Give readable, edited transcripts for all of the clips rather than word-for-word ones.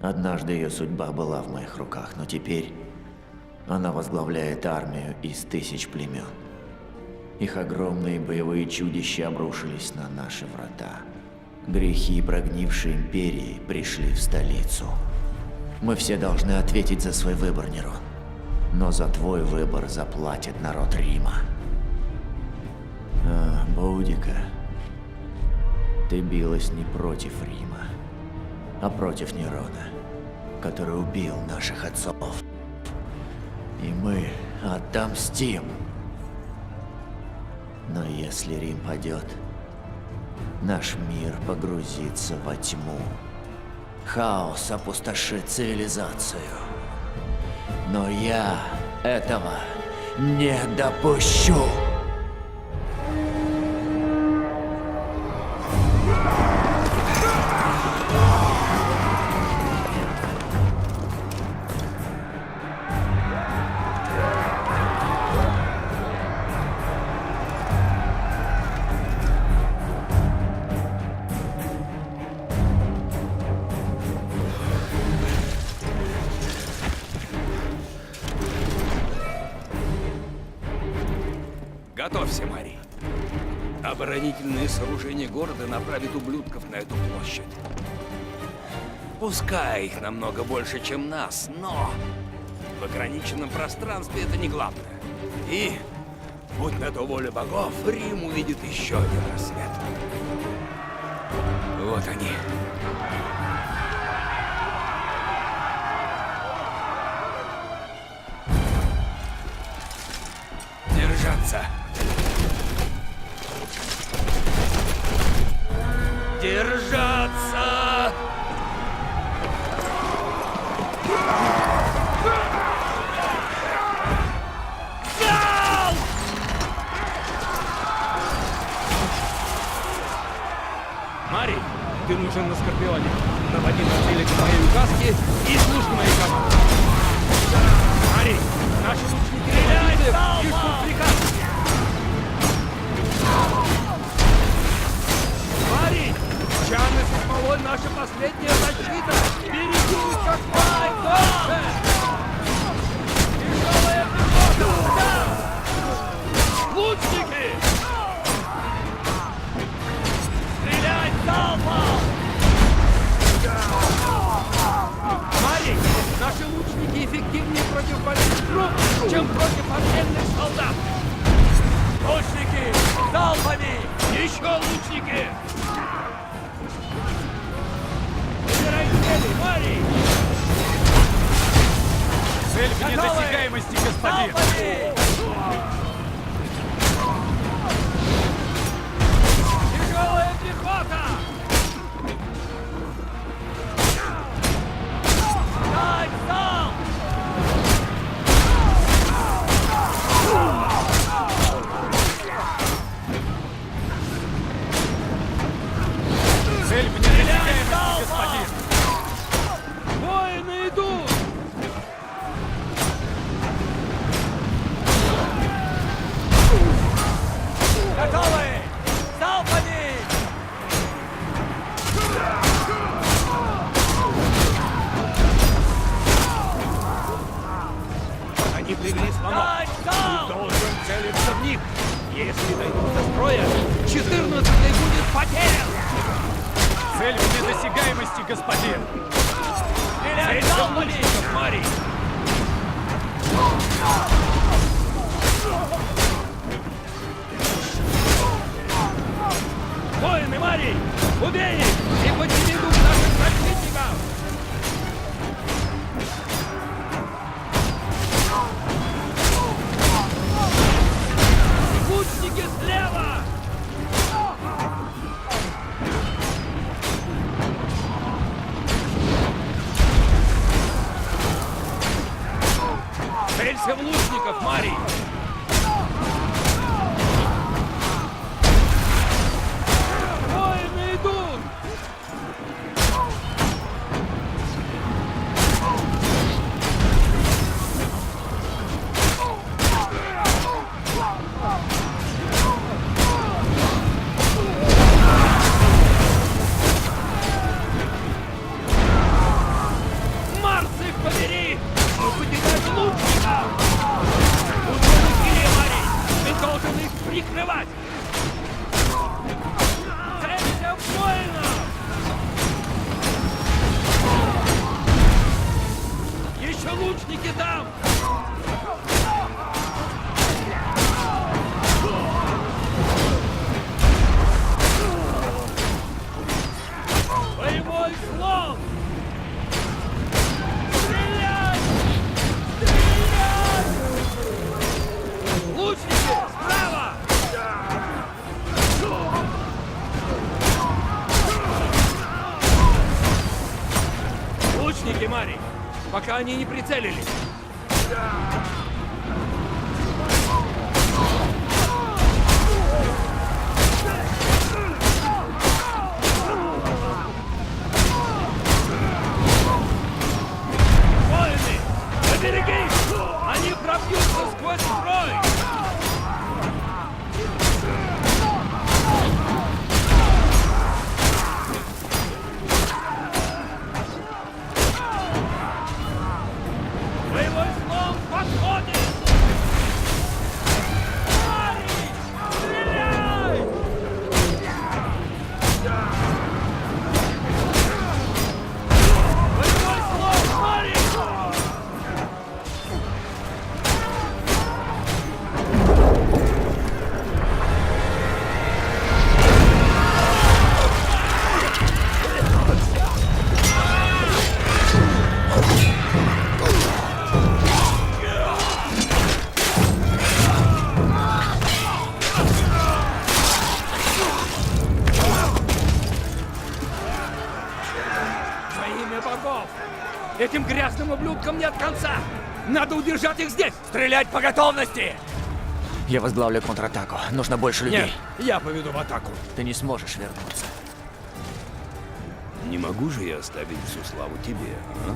Однажды ее судьба была в моих руках, но теперь она возглавляет армию из 1000 племен. Их огромные боевые чудища обрушились на наши врата. Грехи прогнившей империи пришли в столицу. Мы все должны ответить за свой выбор, Нерон. Но за твой выбор заплатит народ Рима. Боудика, ты билась не против Рима, а против Нерона, который убил наших отцов. И мы отомстим. Но если Рим падет, наш мир погрузится во тьму. Хаос опустошит цивилизацию. Но я этого не допущу. Готовься, Марий. Оборонительные сооружения города направят ублюдков на эту площадь. Пускай их намного больше, чем нас, но в ограниченном пространстве это не главное. И, будь на то воля богов, Рим увидит еще один рассвет. Вот они. Держаться! Держаться! Залп! Марий, ты нужен на Скорпионе. Наводи на цели к моей указке и слушай моей команды. Марий, наши лучники стреляют! Ишь, приказ! Марий! Чаны со смолой наша последняя защита! Берегись как можно дольше! Тяжелая пехота! Лучники! Стрелять залпом! Марий! Наши лучники эффективнее против больших групп, чем против отдельных солдат! Лучники! Залпами! Еще лучники! Выбирай цели, Марий! Цель вне досягаемости, господин! Залпами! Тяжелая пехота! Дать залп! Цель вне досягаемости, господин! Воины идут! Готовы! Залпами! Они привели слонов. Ты должен целиться в них. Если дойдут до строя, 14-й будет потерян! Цель вне досягаемости, господин! Цель залпами! Марий! Воины, Марий! Убей их! И подними дух наших защитников! Лучники слева! Целься в лучников, Марий! Воины идут! Лучники там! Боевой слон! Стрелять! Стрелять! Лучники, справа! Лучники, Мари, пока они не прицелились. Воины, поберегись! Они пробьются сквозь строй! Боевой слон подходит! Мари, стреляй! Боевой слон, Мари! Во имя богов! Этим грязным ублюдкам нет конца! Надо удержать их здесь! Стрелять по готовности! Я возглавлю контратаку. Нужно больше людей. Нет, я поведу в атаку. Ты не сможешь вернуться. Не могу же я оставить всю славу тебе, а?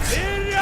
Вперед!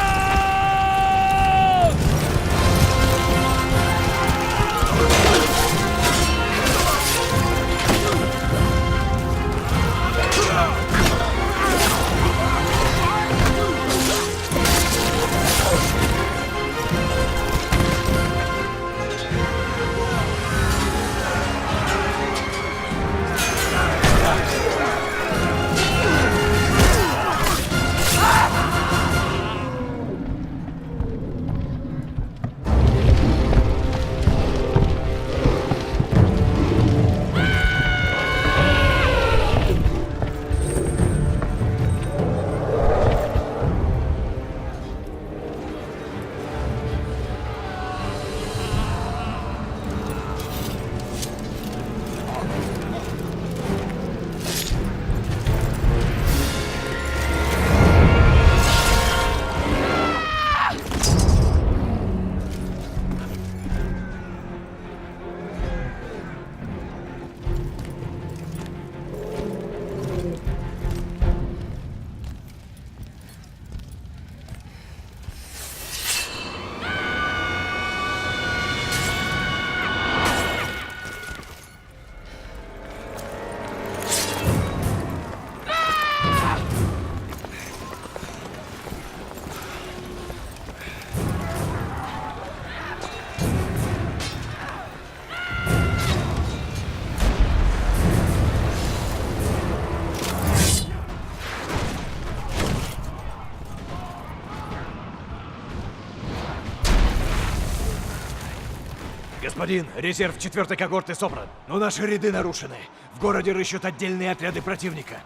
Господин, резерв 4-й когорты собран, но наши ряды нарушены. В городе рыщут отдельные отряды противника.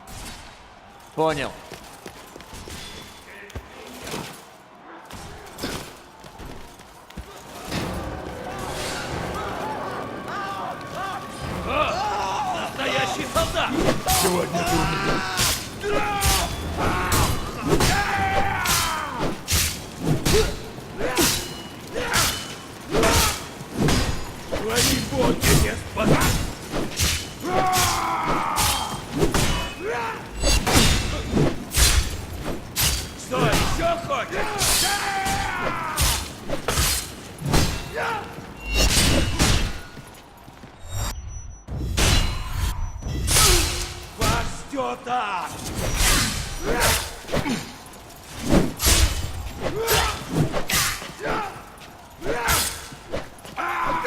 Понял. Настоящий солдат! Сегодня ты у меня. Твои боги, господа! Что, еще хочешь? сюда!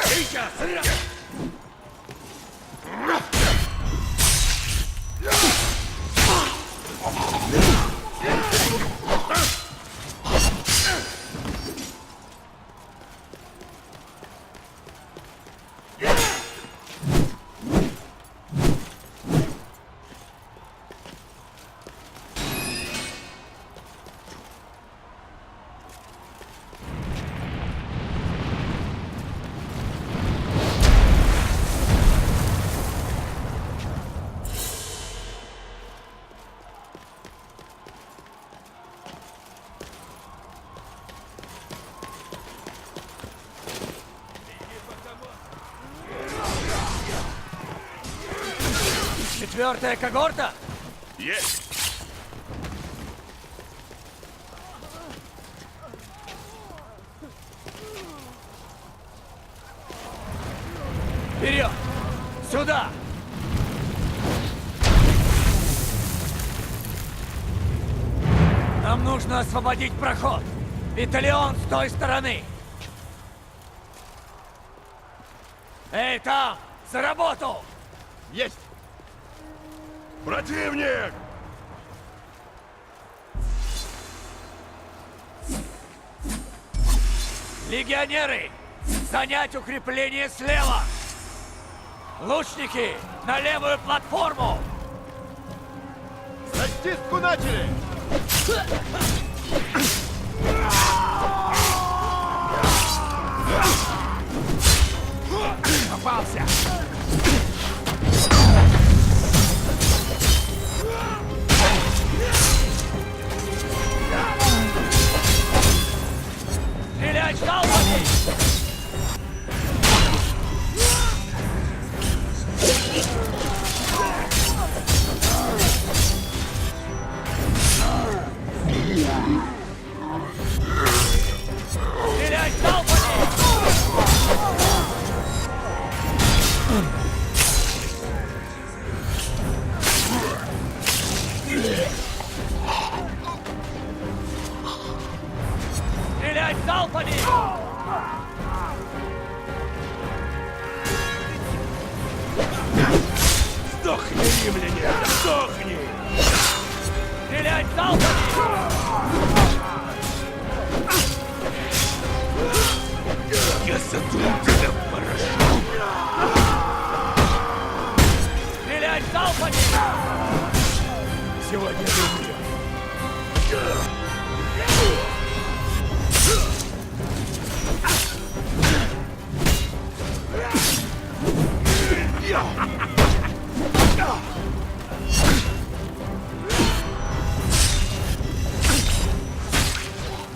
Сейчас! Четвертая когорта? Есть! Вперед! Сюда! Нам нужно освободить проход. Виталион с той стороны. Эй, там! За работу! Есть! Противник! Легионеры! Занять укрепление слева! Лучники! На левую платформу! Зачистку начали! Попался! Стрелять залпами! Стрелять залпами! Стрелять залпами! Сдохни, римляне! Сдохни! Стрелять залпами! Я сотру тебя в порошок! Стрелять залпами! Сегодня ты умрешь!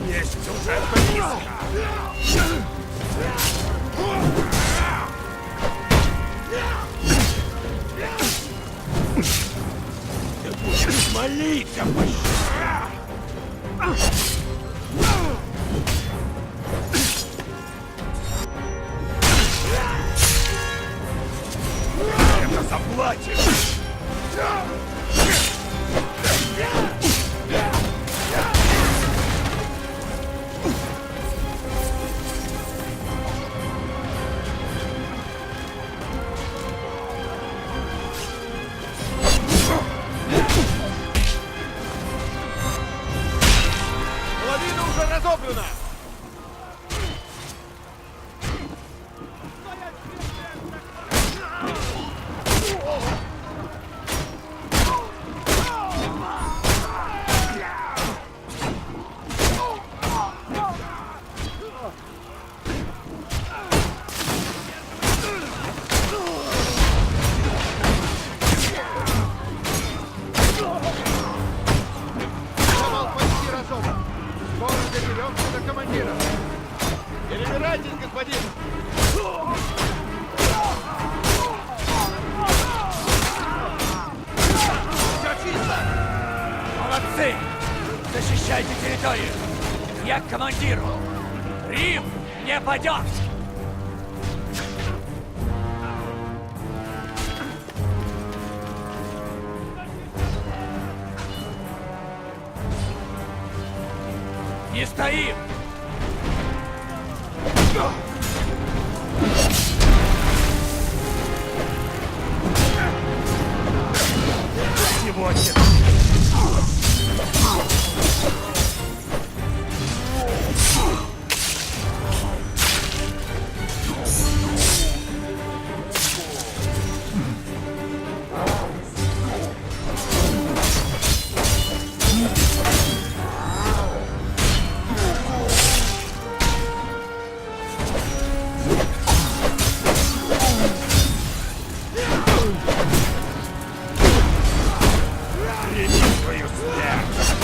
Есть уже близко! Ты будешь молить о пощаде! Это заплатишь! Половина уже разобрана! Канал почти разобран. Скоро доберемся до командира. Перебирайтесь, господин. Все чисто! Молодцы! Защищайте территорию! Я к командиру! Рим не падет! не стоим! Сегодня! Прими свою смерть!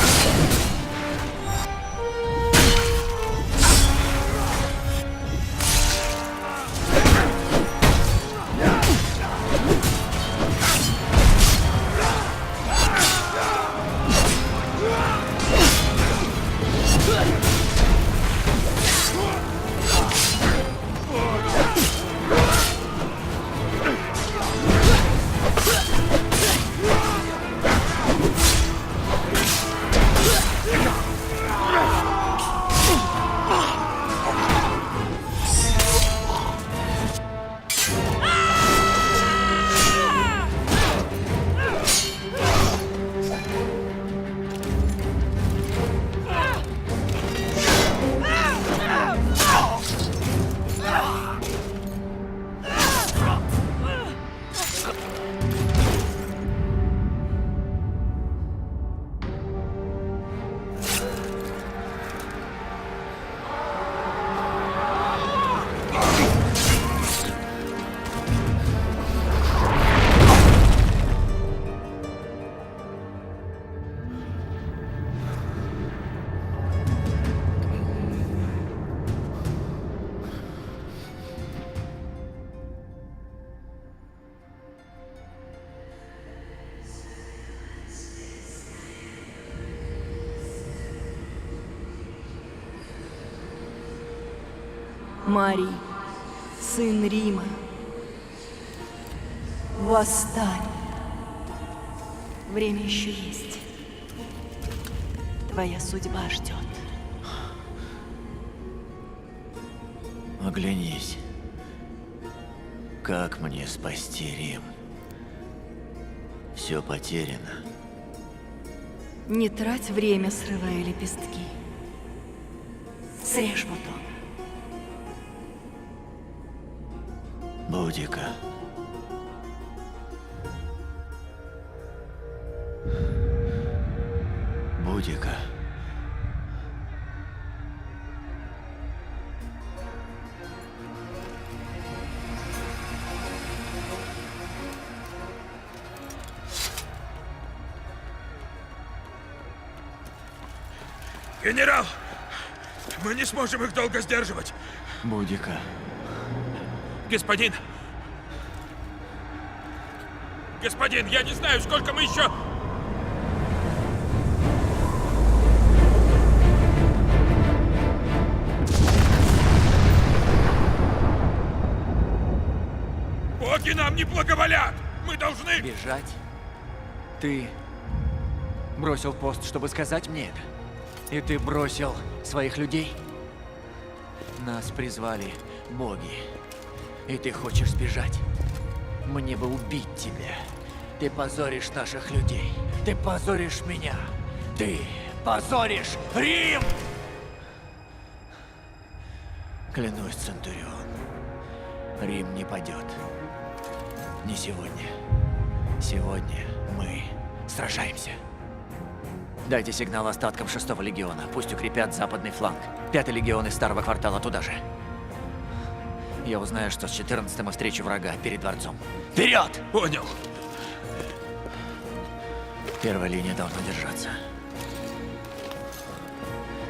Марий, сын Рима, восстань. Время еще есть. Твоя судьба ждет. Оглянись. Как мне спасти Рим? Все потеряно. Не трать время, срывая лепестки. Срежь бутон. Будика. Будика. Генерал! Мы не сможем их долго сдерживать! Будика. Господин! Господин, я не знаю, сколько мы еще... Боги нам не благоволят! Мы должны... Бежать? Ты бросил пост, чтобы сказать мне это? И ты бросил своих людей? Нас призвали боги. И ты хочешь сбежать? Мне бы убить тебя. Ты позоришь наших людей. Ты позоришь меня. Ты позоришь Рим! Клянусь, Центурион. Рим не падет. Не сегодня. Сегодня мы сражаемся. Дайте сигнал остаткам 6-го легиона. Пусть укрепят западный фланг. 5-й легион из старого квартала туда же. Я узнаю, что с 14-м мы встречу врага перед дворцом. Вперед! Понял. Первая линия должна держаться.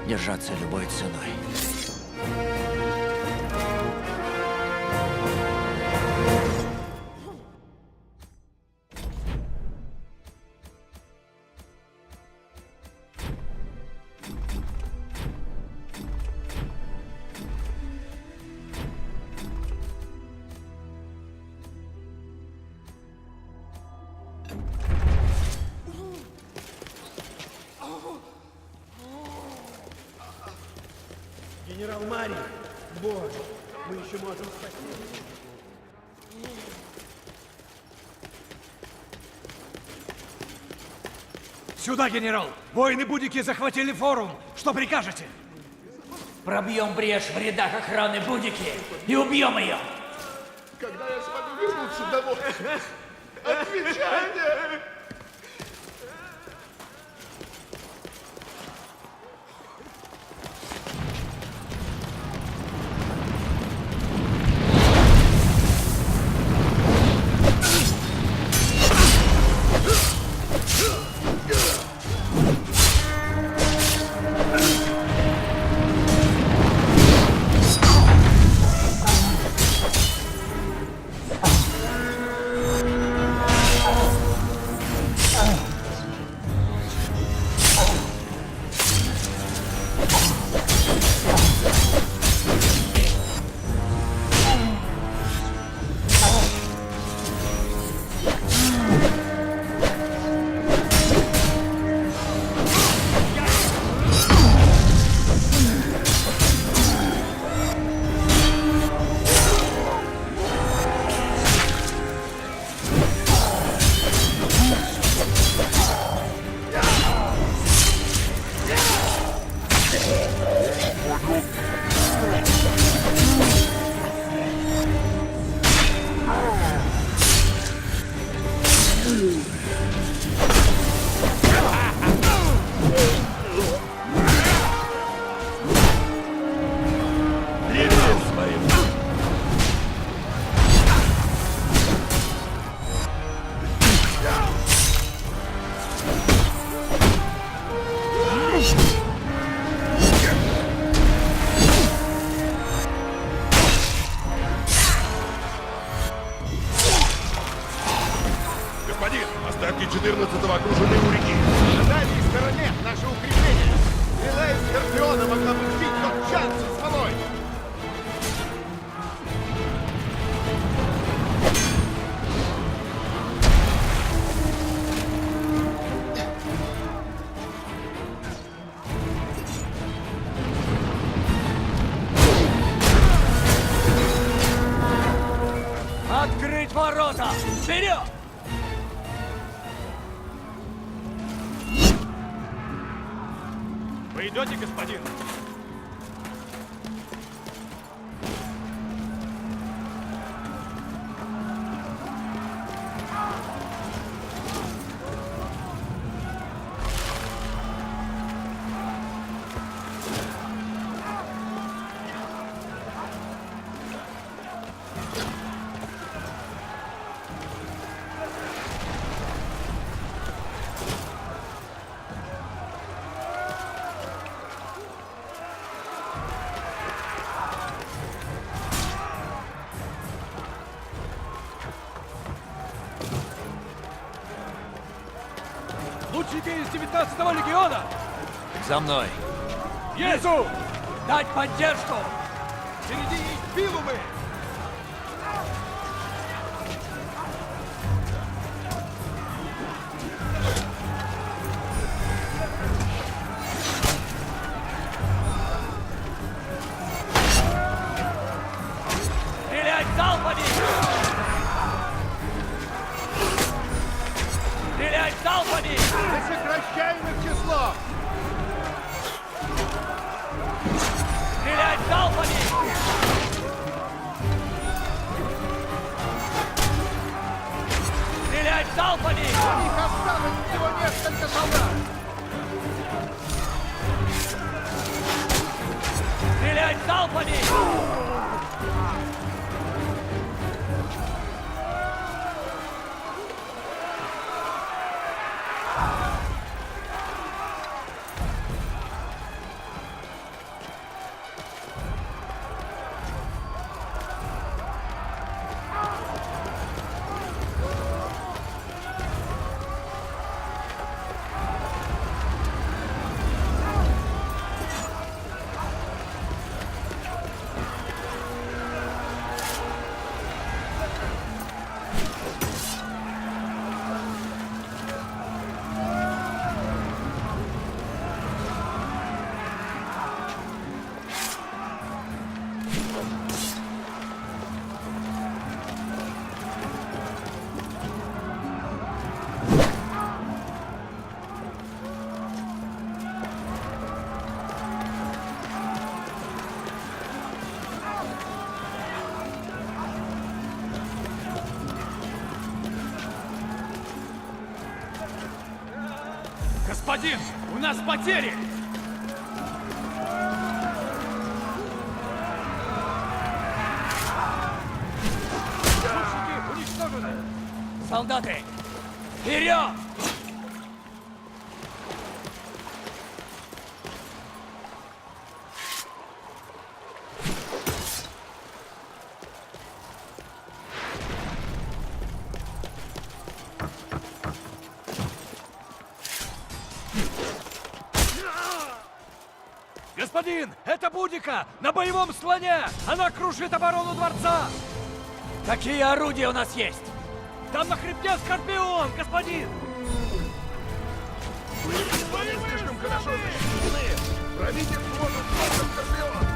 Держаться любой ценой. Генерал Марий! Боже, мы еще можем спасти. Сюда, генерал! Воины-будики захватили форум! Что прикажете? Пробьем брешь в рядах охраны Будики и убьем ее! Когда я смогу вернуться домой? Отвечай мне! Господин, остатки 14-го окружены у реки. На дальней стороне наше укрепление. Стрела из Скорпиона могла бы сбить тот чан со смолой. Открыть ворота! Вперед! Вы идете, господин? Лучники из 19-го легиона! За мной. Внизу! Дать поддержку! Впереди пилумы! Стрелять залпами! Стрелять залпами! Не сокращаем их число. Стрелять залпами! Стрелять залпами! У них осталось всего несколько солдат. Стрелять залпами! Господин, у нас потери! Лучники уничтожены! Солдаты! Вперед! Господин, это Будика на боевом слоне! Она крушит оборону дворца! Какие орудия у нас есть? Там на хребте Скорпион, господин! Они слишком хорошо защищены! Пробить их сможет только Скорпион!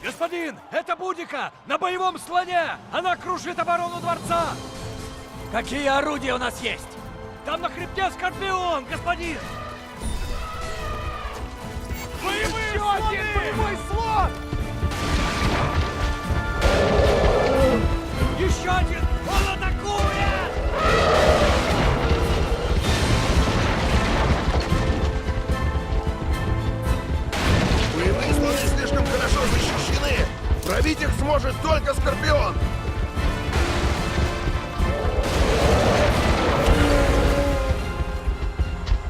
Господин, это Будика на боевом слоне! Она крушит оборону дворца! Какие орудия у нас есть? Там на хребте Скорпион, господин! Еще один боевой слон! Еще один! Он атакует! Боевые слоны слишком хорошо защищены! Пробить их сможет только Скорпион!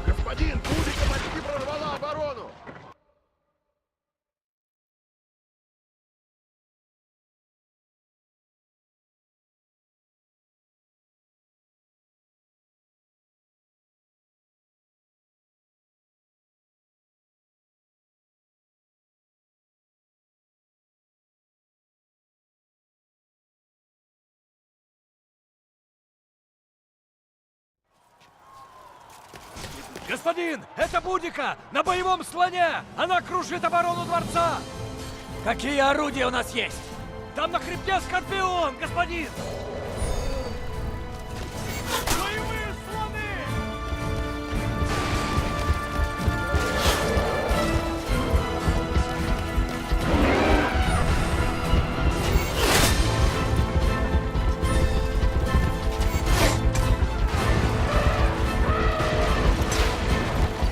Господин, Будика почти прорвала оборону! Господин, это Будика на боевом слоне! Она крушит оборону дворца! Какие орудия у нас есть? Там на хребте Скорпион, господин! Боевые слоны!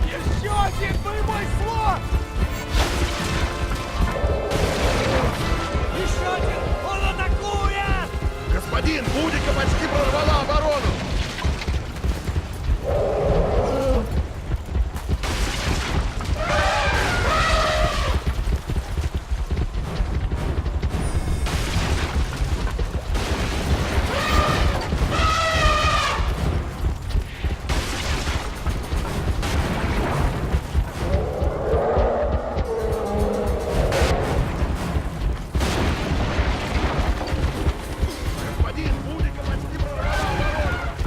Еще один боевой слон! Еще один! Он атакует! Господин, Будика почти прорвала оборону! Господин, Будика почти прорвала оборону!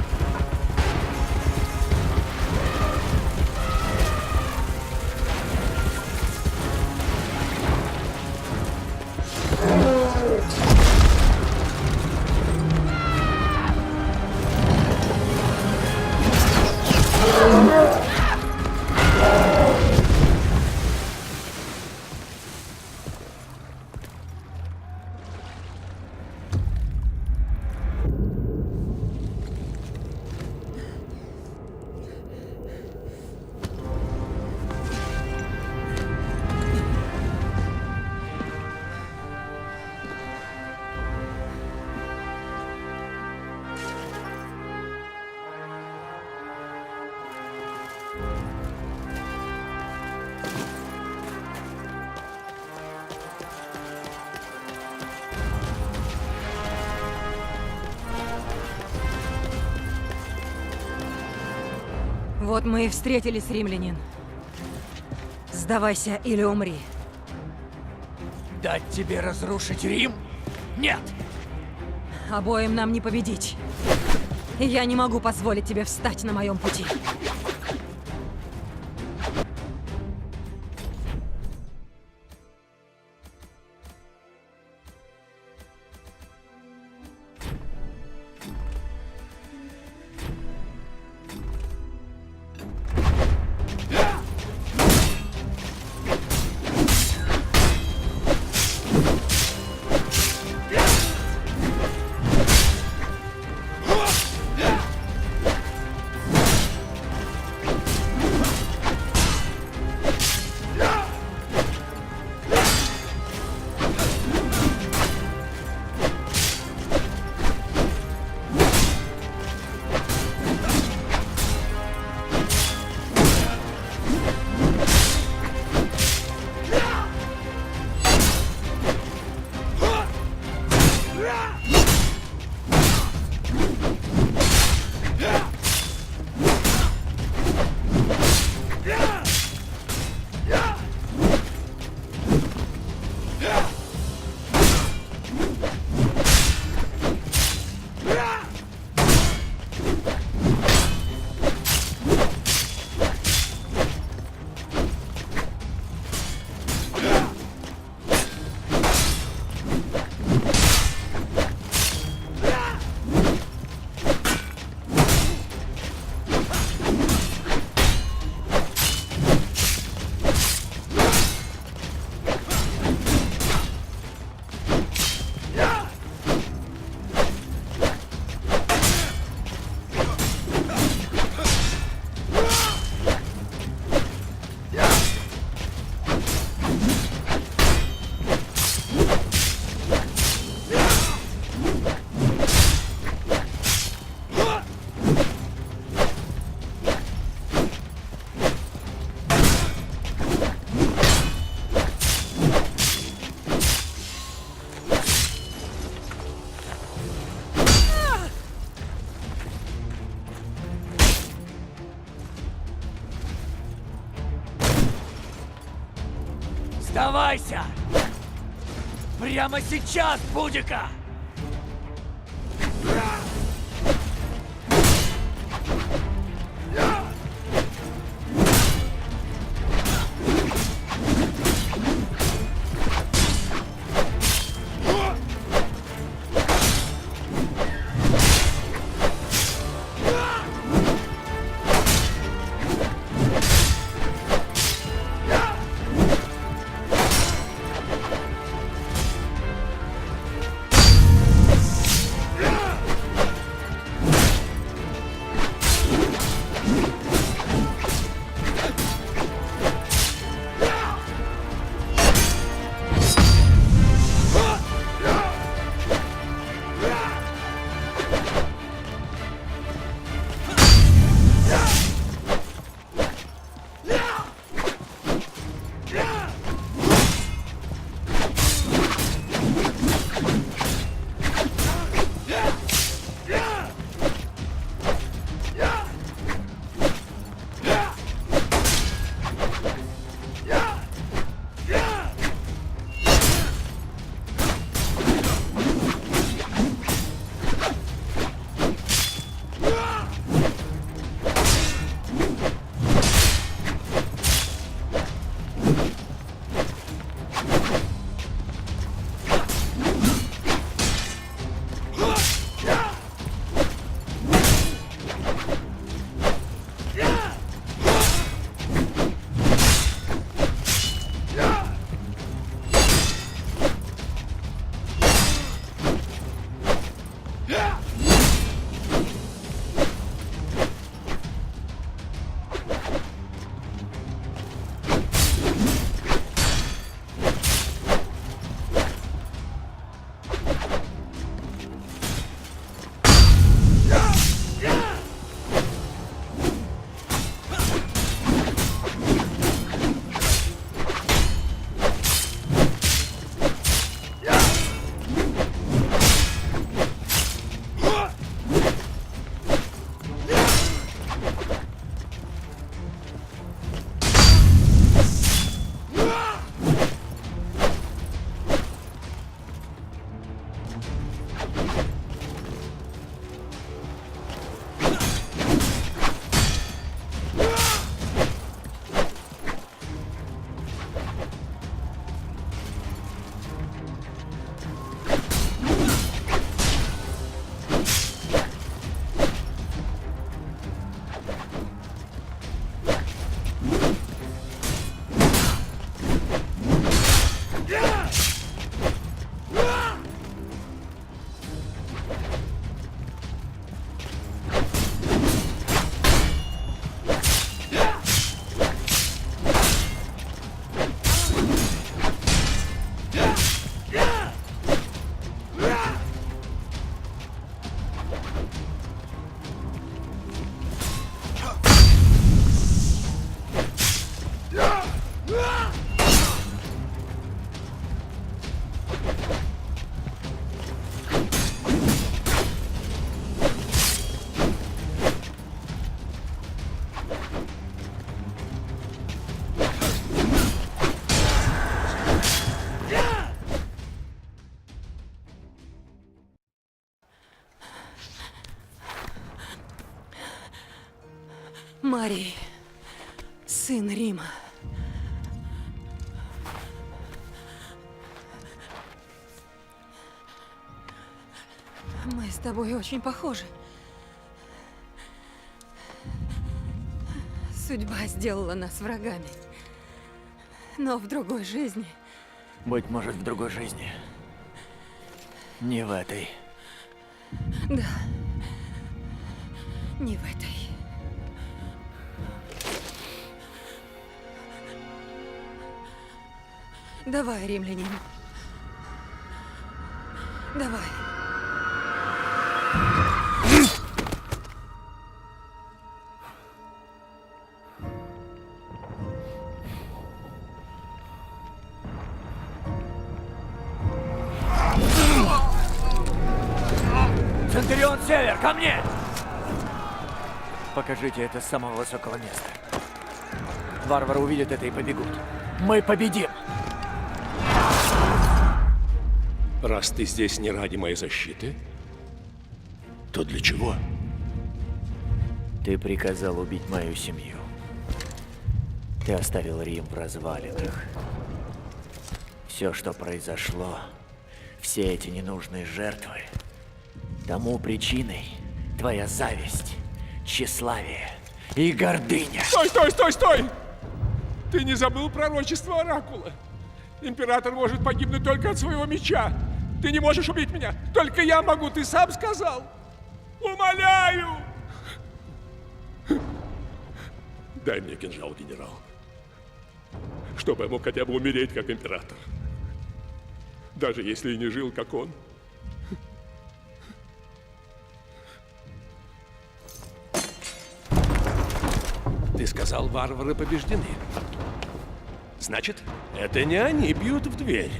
Вот мы и встретились, римлянин. Сдавайся или умри. Дать тебе разрушить Рим? Нет! Обоим нам не победить. И я не могу позволить тебе встать на моем пути. Сдавайся! Прямо сейчас, Будика! Марий, сын Рима. Мы с тобой очень похожи. Судьба сделала нас врагами. Но в другой жизни... Быть может, в другой жизни. Не в этой. Да. Не в этой. Давай, римлянин. Давай. Центурион Север, ко мне! Покажите это с самого высокого места. Варвары увидят это и побегут. Мы победим! Раз ты здесь не ради моей защиты, то для чего? Ты приказал убить мою семью. Ты оставил Рим в развалинах. Все, что произошло, все эти ненужные жертвы, тому причиной твоя зависть, тщеславие и гордыня. Стой, стой, стой, стой! Ты не забыл пророчество Оракула? Император может погибнуть только от своего меча. Ты не можешь убить меня. Только я могу, ты сам сказал. Умоляю! Дай мне кинжал, генерал. Чтобы я мог хотя бы умереть, как император. Даже если и не жил, как он. Ты сказал, варвары побеждены. Значит, это не они бьют в дверь.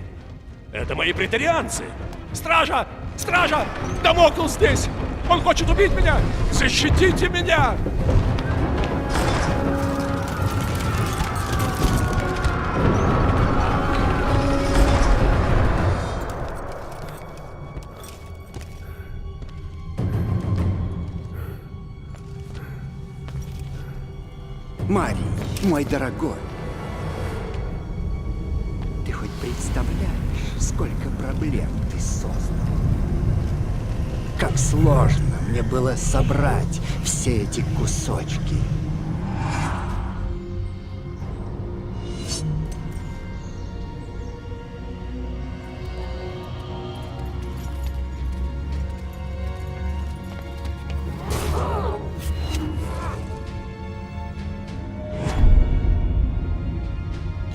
Это мои претарианцы. Стража! Стража! Дамокл здесь! Он хочет убить меня! Защитите меня! Марий, мой дорогой, ты хоть представляешь, сколько проблем ты создал? Как сложно мне было собрать все эти кусочки.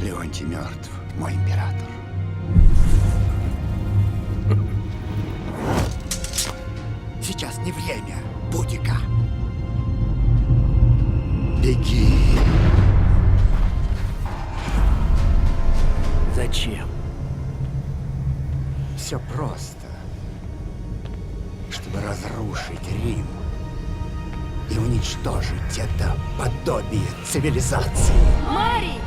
Леонтий мертв, мой император. Сейчас не время, Будика. Беги. Зачем? Все просто. Чтобы разрушить Рим и уничтожить это подобие цивилизации. Марий!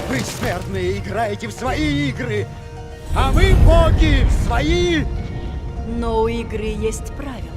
Вы, смертные, играете в свои игры, а мы, боги, в свои. Но у игры есть правила.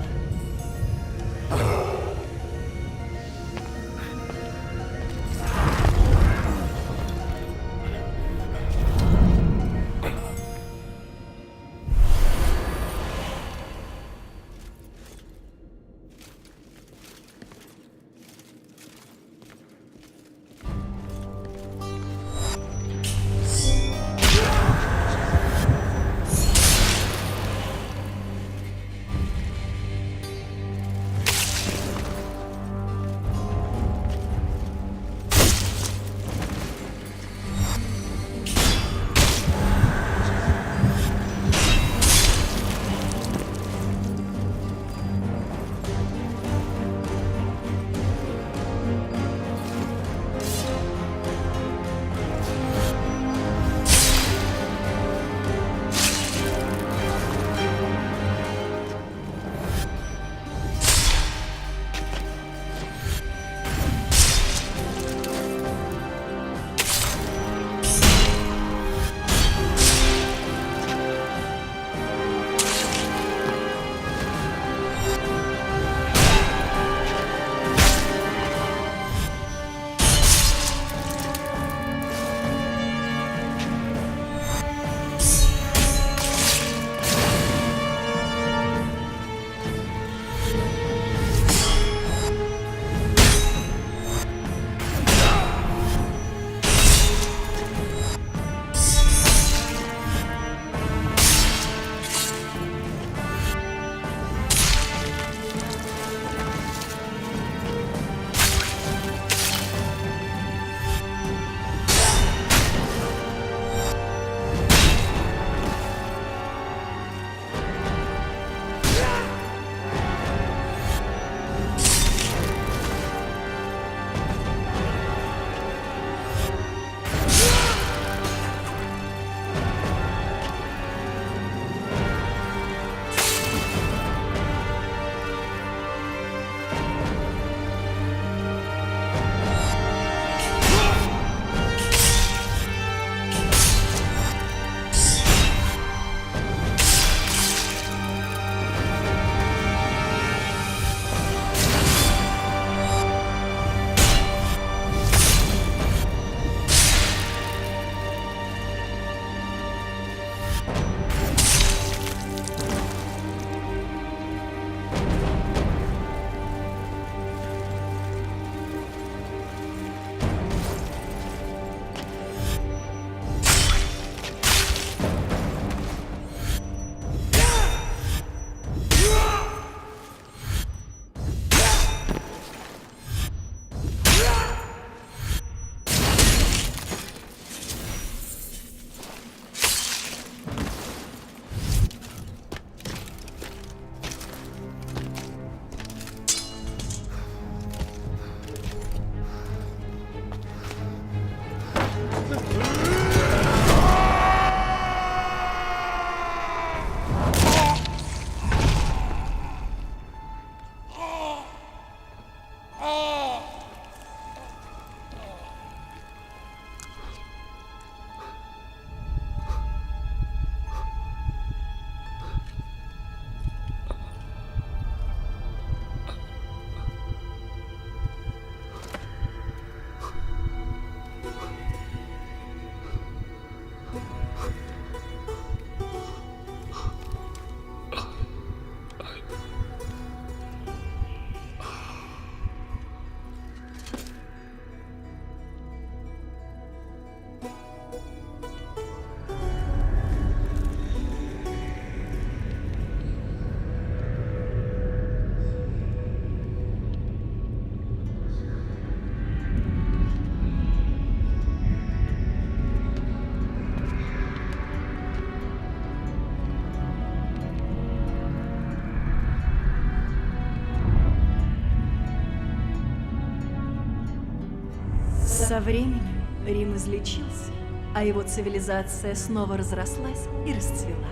Со временем Рим излечился, а его цивилизация снова разрослась и расцвела.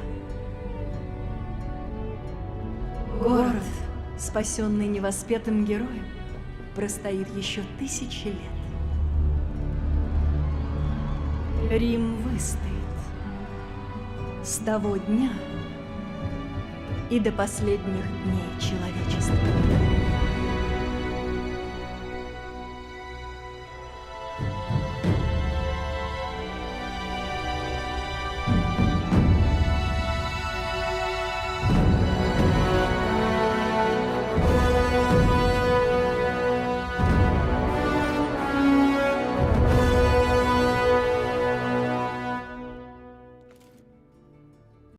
Город, спасенный невоспетым героем, простоит еще 1000 лет. Рим выстоит с того дня и до последних дней человечества.